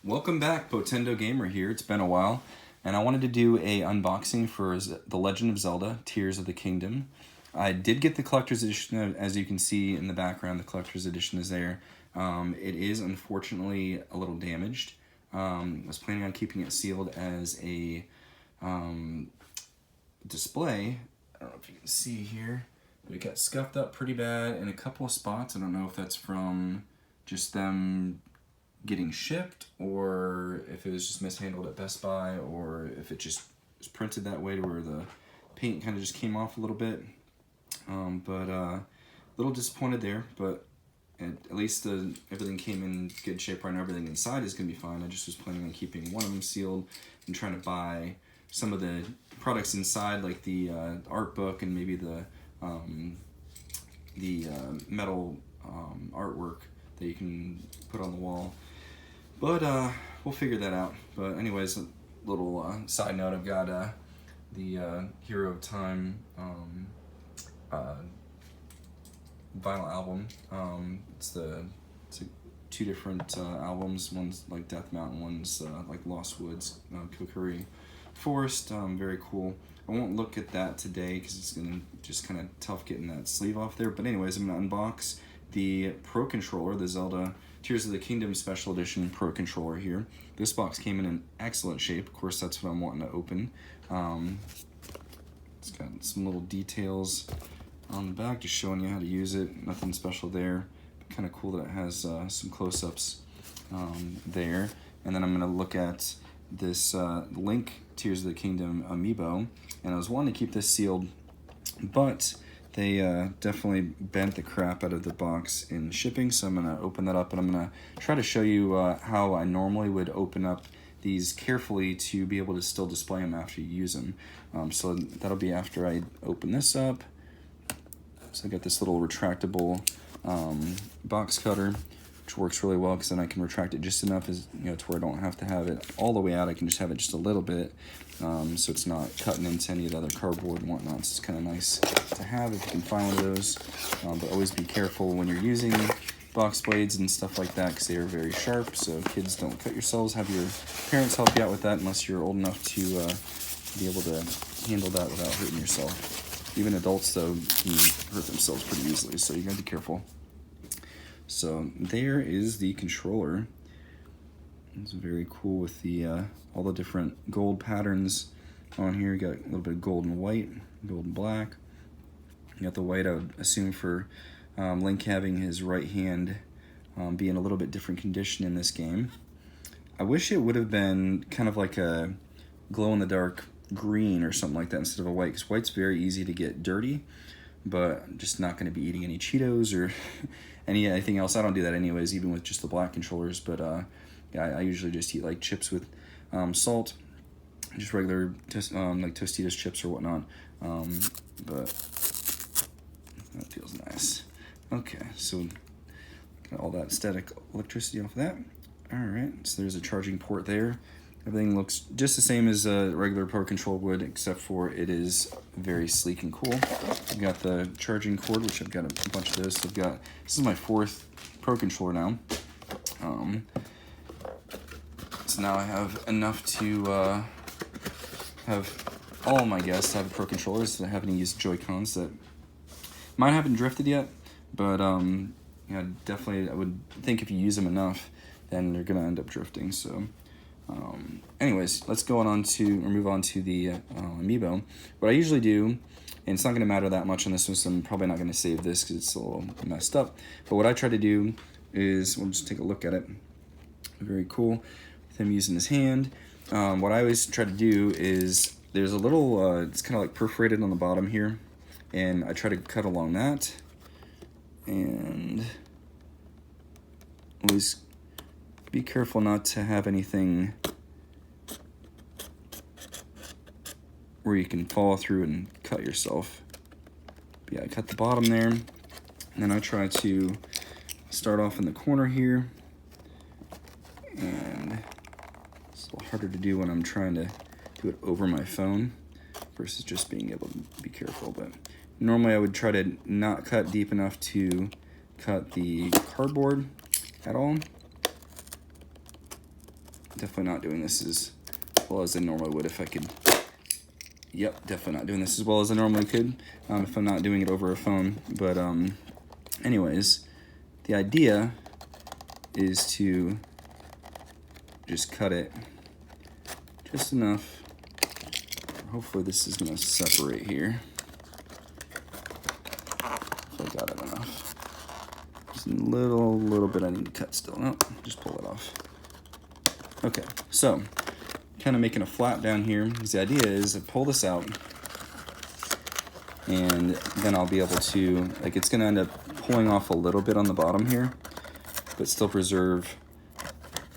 Welcome back, Potendo Gamer here. It's been a while, and I wanted to do a unboxing for The Legend of Zelda: Tears of the Kingdom. I did get the collector's edition, as you can see in the background. The collector's edition is there. It is unfortunately a little damaged. I was planning on keeping it sealed as a display. I don't know if you can see here, but it got scuffed up pretty bad in a couple of spots. I don't know if that's from just them getting shipped, or if it was just mishandled at Best Buy, or if it just was printed that way to where the paint kind of just came off a little bit. But a little disappointed there, but at least everything came in good shape right now. Everything inside is going to be fine. I just was planning on keeping one of them sealed and trying to buy some of the products inside, like the art book and maybe the metal artwork that you can put on the wall. But we'll figure that out. But anyways, a little side note, I've got the Hero of Time vinyl album. It's two different albums. One's like Death Mountain, one's like Lost Woods, Kokiri Forest. Very cool. I won't look at that today because it's gonna just kind of tough getting that sleeve off there. But anyways, I'm gonna unbox the Pro Controller, the Zelda Tears of the Kingdom Special Edition Pro Controller here. This box came in excellent shape. Of course, that's what I'm wanting to open. It's got some little details on the back, just showing you how to use it. Nothing special there. Kind of cool that it has some close-ups there. And then I'm going to look at this Link Tears of the Kingdom Amiibo. And I was wanting to keep this sealed, but they definitely bent the crap out of the box in shipping, so I'm going to open that up, and I'm going to try to show you how I normally would open up these carefully to be able to still display them after you use them. So that'll be after I open this up. So I got this little retractable box cutter, which works really well because then I can retract it just enough as to where I don't have to have it all the way out. I can just have it just a little bit, so it's not cutting into any of the other cardboard and whatnot. It's kind of nice to have if you can find one of those. But always be careful when you're using box blades and stuff like that because they are very sharp. So kids, don't cut yourselves. Have your parents help you out with that unless you're old enough to be able to handle that without hurting yourself. Even adults, though, can hurt themselves pretty easily, so you gotta be careful. So there is the controller. It's very cool with the all the different gold patterns on here. You got a little bit of gold and white, gold and black. You got the white, I would assume, for Link having his right hand be in a little bit different condition in this game. I wish it would have been kind of like a glow-in-the-dark green or something like that instead of a white, because white's very easy to get dirty, but I'm just not going to be eating any Cheetos or anything else. I don't do that anyways, even with just the black controllers, but yeah, I usually just eat like chips with salt, just regular like Tostitos chips or whatnot, but that feels nice. Okay, so got all that static electricity off of that. Alright, so there's a charging port there. Everything looks just the same as a regular Pro Controller would, except for it is very sleek and cool. I've got the charging cord, which I've got a bunch of those. So this is my 4th Pro Controller now. So now I have enough to have all my guests have Pro Controllers that haven't used Joy-Cons that mine haven't drifted yet, but yeah, definitely I would think if you use them enough, then they're gonna end up drifting. So anyways, let's go on to, or move on to the Amiibo. What I usually do, and it's not going to matter that much on this one, so I'm probably not going to save this because it's a little messed up, but what I try to do is, we'll just take a look at it. Very cool, with him using his hand. What I always try to do is, there's a little, it's kind of like perforated on the bottom here, and I try to cut along that, and always be careful not to have anything where you can fall through and cut yourself. But yeah, I cut the bottom there, and then I try to start off in the corner here, and it's a little harder to do when I'm trying to do it over my phone versus just being able to be careful. But normally I would try to not cut deep enough to cut the cardboard at all. definitely not doing this as well as I normally would if I could. Yep, definitely not doing this as well as I normally could if I'm not doing it over a phone. But anyways, the idea is to just cut it just enough. Hopefully this is gonna separate here. If I got it enough. Just a little bit I need to cut still. No, just pull it off. Okay, so kind of making a flap down here, because the idea is to pull this out, and then I'll be able to, like, it's gonna end up pulling off a little bit on the bottom here, but still preserve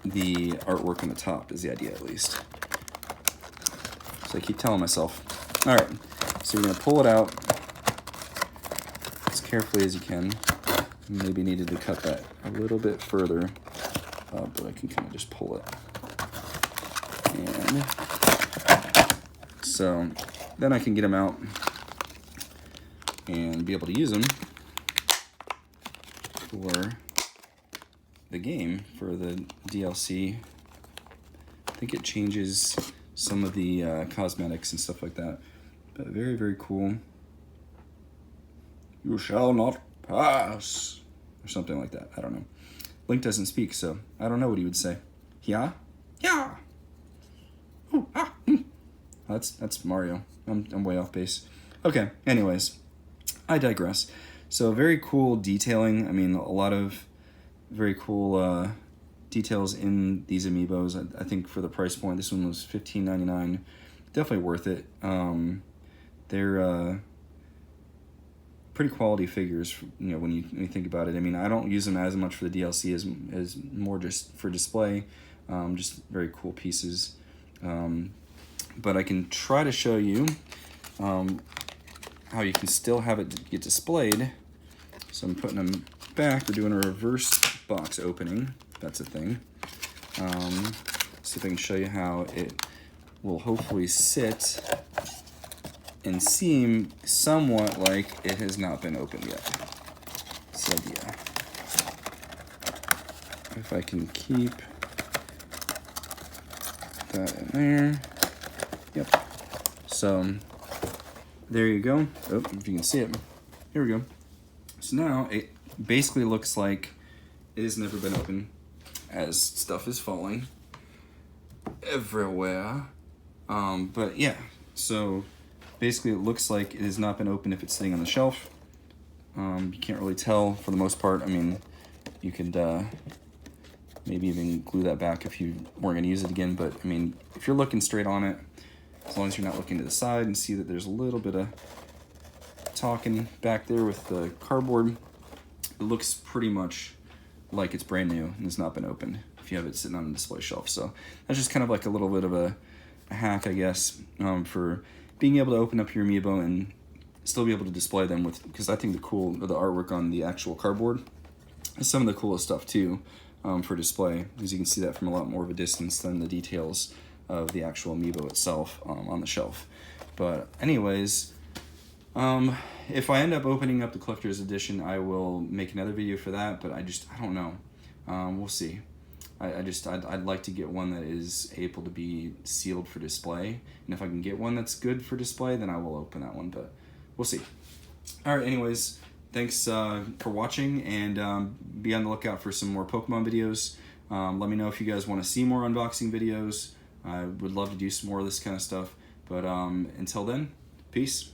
the artwork on the top is the idea, at least. So I keep telling myself. All right, so you're gonna pull it out as carefully as you can. Maybe needed to cut that a little bit further, but I can kind of just pull it. And so then I can get them out and be able to use them for the game, for the DLC. I think it changes some of the cosmetics and stuff like that. But very, very cool. You shall not pass. Or something like that. I don't know. Link doesn't speak, so I don't know what he would say. Yeah? Yeah! Ooh, ah, That's Mario. I'm way off base. Okay, anyways, I digress. So very cool detailing. I mean, a lot of very cool details in these amiibos. I think for the price point, this one was $15.99. Definitely worth it. They're pretty quality figures, you know, when you think about it. I mean, I don't use them as much for the DLC as more just for display. Just very cool pieces. But I can try to show you how you can still have it get displayed. So I'm putting them back. We're doing a reverse box opening. That's a thing. See if I can show you how it will hopefully sit and seem somewhat like it has not been opened yet. That's the idea. If I can keep that in there. Yep. So there you go. Oh, if you can see it. Here we go. So now it basically looks like it has never been opened, as stuff is falling everywhere. But yeah, so basically it looks like it has not been opened if it's sitting on the shelf. You can't really tell for the most part. I mean, you could maybe even glue that back if you weren't going to use it again. But I mean, if you're looking straight on it, as long as you're not looking to the side and see that there's a little bit of talking back there with the cardboard, it looks pretty much like it's brand new and has not been opened if you have it sitting on a display shelf. So that's just kind of like a little bit of a hack, I guess, for being able to open up your amiibo and still be able to display them with, because I think the artwork on the actual cardboard is some of the coolest stuff too, for display, because you can see that from a lot more of a distance than the details of the actual amiibo itself on the shelf. But anyways, if I end up opening up the collector's edition, I will make another video for that, but I don't know. We'll see. I'd like to get one that is able to be sealed for display, and if I can get one that's good for display, then I will open that one, but we'll see. All right, anyways, thanks for watching, and be on the lookout for some more Pokemon videos. Let me know if you guys want to see more unboxing videos. I would love to do some more of this kind of stuff, but until then, peace.